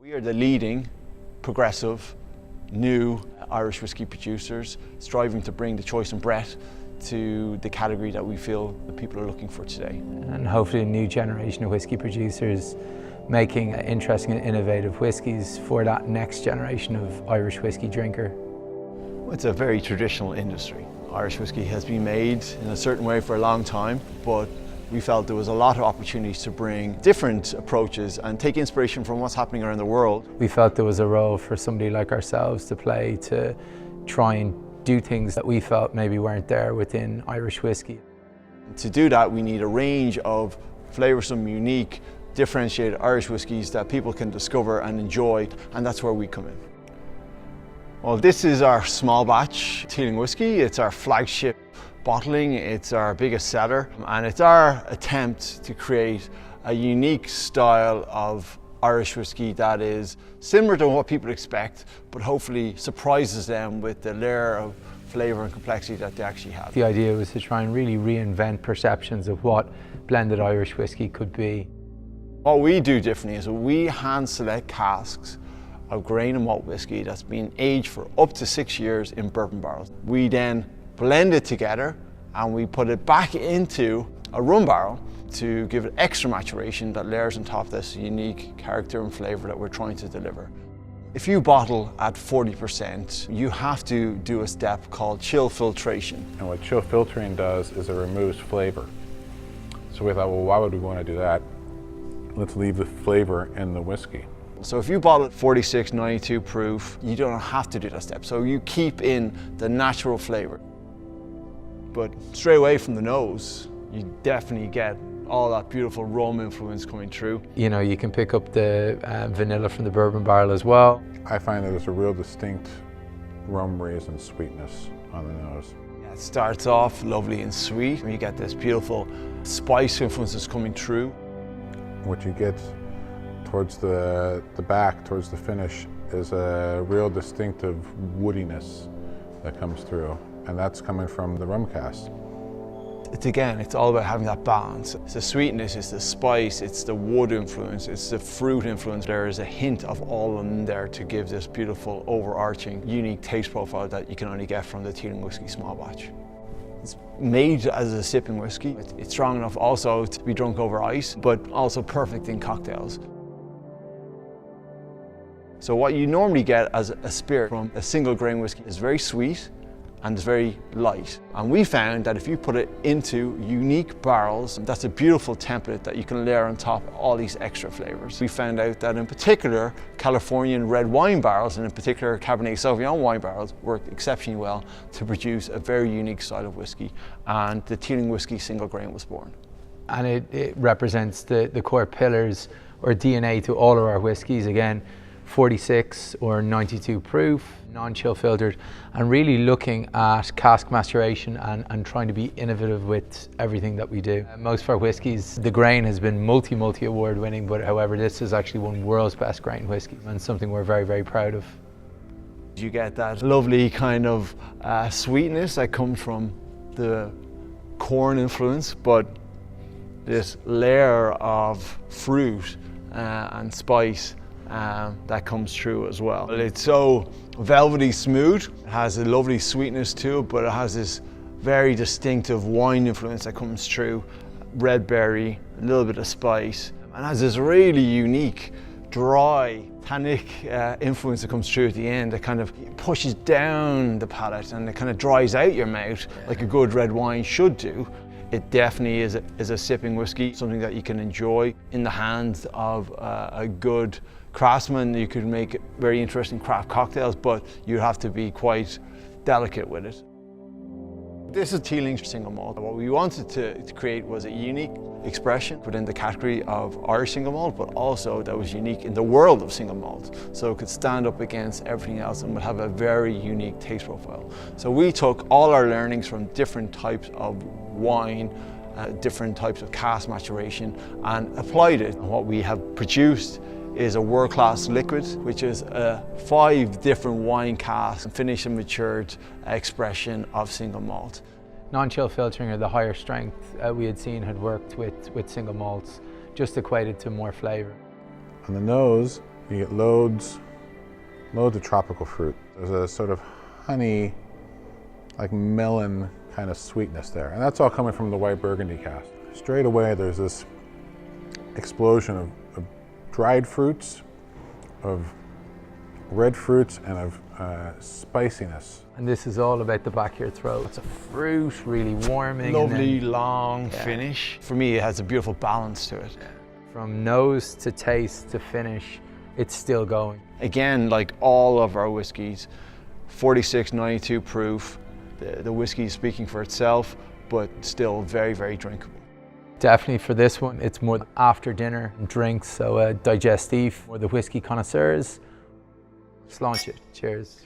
We are the leading, progressive, new Irish whiskey producers, striving to bring the choice and breadth to the category that we feel that people are looking for today. And hopefully a new generation of whiskey producers making interesting and innovative whiskies for that next generation of Irish whiskey drinker. It's a very traditional industry. Irish whiskey has been made in a certain way for a long time, but we felt there was a lot of opportunities to bring different approaches and take inspiration from what's happening around the world. We felt there was a role for somebody like ourselves to play to try and do things that we felt maybe weren't there within Irish whiskey. To do that, we need a range of flavoursome, unique, differentiated Irish whiskies that people can discover and enjoy, and that's where we come in. Well, this is our small batch Teeling whiskey. It's our flagship bottling, it's our biggest seller, and it's our attempt to create a unique style of Irish whiskey that is similar to what people expect, but hopefully surprises them with the layer of flavour and complexity that they actually have. The idea was to try and really reinvent perceptions of what blended Irish whiskey could be. What we do differently is we hand select casks of grain and malt whiskey that's been aged for up to 6 years in bourbon barrels. We then blend it together and we put it back into a rum barrel to give it extra maturation that layers on top of this unique character and flavour that we're trying to deliver. If you bottle at 40%, you have to do a step called chill filtration. And what chill filtering does is it removes flavour. So we thought, well, why would we want to do that? Let's leave the flavour in the whiskey. So if you bottle at 46, 92 proof, you don't have to do that step. So you keep in the natural flavour. But straight away from the nose, you definitely get all that beautiful rum influence coming through. You know, you can pick up the vanilla from the bourbon barrel as well. I find that there's a real distinct rum raisin sweetness on the nose. Yeah, it starts off lovely and sweet, and you get this beautiful spice influences coming through. What you get towards the back, towards the finish, is a real distinctive woodiness that comes through, and that's coming from the rum cask. It's all about having that balance. It's the sweetness, it's the spice, it's the wood influence, it's the fruit influence. There is a hint of all of them there to give this beautiful, overarching, unique taste profile that you can only get from the Teeling whiskey small batch. It's made as a sipping whiskey. It's strong enough also to be drunk over ice, but also perfect in cocktails. So what you normally get as a spirit from a single grain whiskey is very sweet and it's very light. And we found that if you put it into unique barrels, that's a beautiful template that you can layer on top of all these extra flavors. We found out that in particular, Californian red wine barrels, and in particular Cabernet Sauvignon wine barrels, worked exceptionally well to produce a very unique style of whiskey. And the Teeling whiskey single grain was born. And it represents the core pillars or DNA to all of our whiskies. Again, 46 or 92 proof, non-chill filtered, and really looking at cask maturation and trying to be innovative with everything that we do. Most of our whiskies, the grain has been multi award winning, but however this is actually one of the world's best grain whiskies and something we're very proud of. You get that lovely kind of sweetness that comes from the corn influence, but this layer of fruit and spice that comes through as well. It's so velvety smooth, it has a lovely sweetness to it, but it has this very distinctive wine influence that comes through, red berry, a little bit of spice, and has this really unique, dry, tannic influence that comes through at the end that kind of pushes down the palate and it kind of dries out your mouth like a good red wine should do. It definitely is a sipping whiskey, something that you can enjoy in the hands of a good craftsman. You could make very interesting craft cocktails, but you have to be quite delicate with it. This is Teeling single malt. What we wanted to create was a unique expression within the category of Irish single malt, but also that was unique in the world of single malt. So it could stand up against everything else and would have a very unique taste profile. So we took all our learnings from different types of wine, different types of cask maturation, and applied it. And what we have produced is a world-class liquid, which is a 5 different wine casks, finished and matured expression of single malt. Non-chill filtering or the higher strength we had seen had worked with single malts, just equated to more flavour. On the nose, You get loads of tropical fruit. There's a sort of honey, like melon kind of sweetness there. And that's all coming from the white Burgundy cask. Straight away, there's this explosion of dried fruits, of red fruits, and of spiciness. And this is all about the back of your throat. It's a fruit, really warming. Lovely, long finish. For me, it has a beautiful balance to it. From nose to taste to finish, it's still going. Again, like all of our whiskies, 46, 92 proof. The whiskey is speaking for itself, but still very, very drinkable. Definitely for this one, it's more after dinner drinks, so digestive for the whiskey connoisseurs. Sláinte. Cheers.